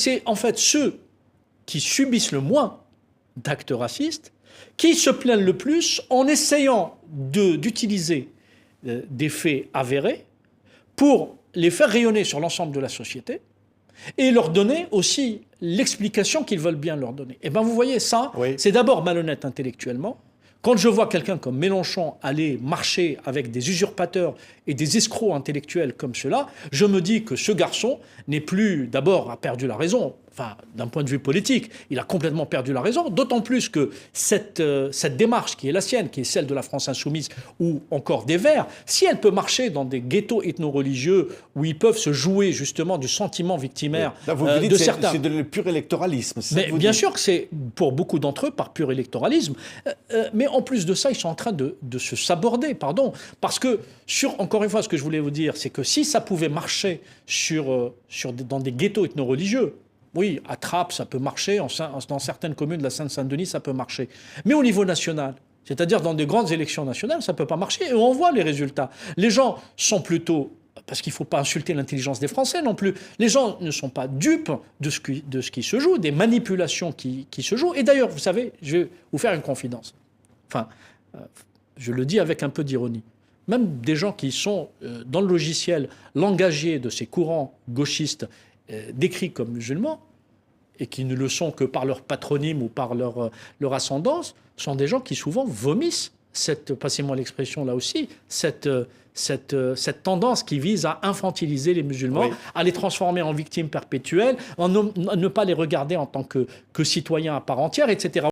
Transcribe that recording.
C'est en fait ceux qui subissent le moins d'actes racistes qui se plaignent le plus en essayant d'utiliser des faits avérés pour les faire rayonner sur l'ensemble de la société et leur donner aussi l'explication qu'ils veulent bien leur donner. Et bien vous voyez, ça, oui, c'est d'abord malhonnête intellectuellement. Quand je vois quelqu'un comme Mélenchon aller marcher avec des usurpateurs et des escrocs intellectuels comme ceux-là, je me dis que ce garçon n'est plus, d'abord, a perdu la raison, enfin, d'un point de vue politique, il a complètement perdu la raison, d'autant plus que cette démarche qui est la sienne, qui est celle de la France insoumise ou encore des Verts, si elle peut marcher dans des ghettos ethno-religieux où ils peuvent se jouer justement du sentiment victimaire de certains... C'est de pur électoralisme. Mais bien sûr que c'est, pour beaucoup d'entre eux, par pur électoralisme, mais en plus de ça, ils sont en train de se saborder, pardon. Parce que, encore une fois, ce que je voulais vous dire, c'est que si ça pouvait marcher dans des ghettos ethno-religieux, oui, à Trappes, ça peut marcher, dans certaines communes de la Seine-Saint-Denis, ça peut marcher. Mais au niveau national, c'est-à-dire dans des grandes élections nationales, ça ne peut pas marcher. Et on voit les résultats. Les gens sont plutôt... Parce qu'il ne faut pas insulter l'intelligence des Français non plus. Les gens ne sont pas dupes de ce qui se joue, des manipulations qui se jouent. Et d'ailleurs, vous savez, je vais vous faire une confidence. Enfin, je le dis avec un peu d'ironie. Même des gens qui sont dans le logiciel langagier de ces courants gauchistes décrits comme musulmans, et qui ne le sont que par leur patronyme ou par leur ascendance, sont des gens qui souvent vomissent passez-moi l'expression là aussi, cette tendance qui vise à infantiliser les musulmans, oui, à les transformer en victimes perpétuelles, à ne pas les regarder en tant que citoyens à part entière, etc.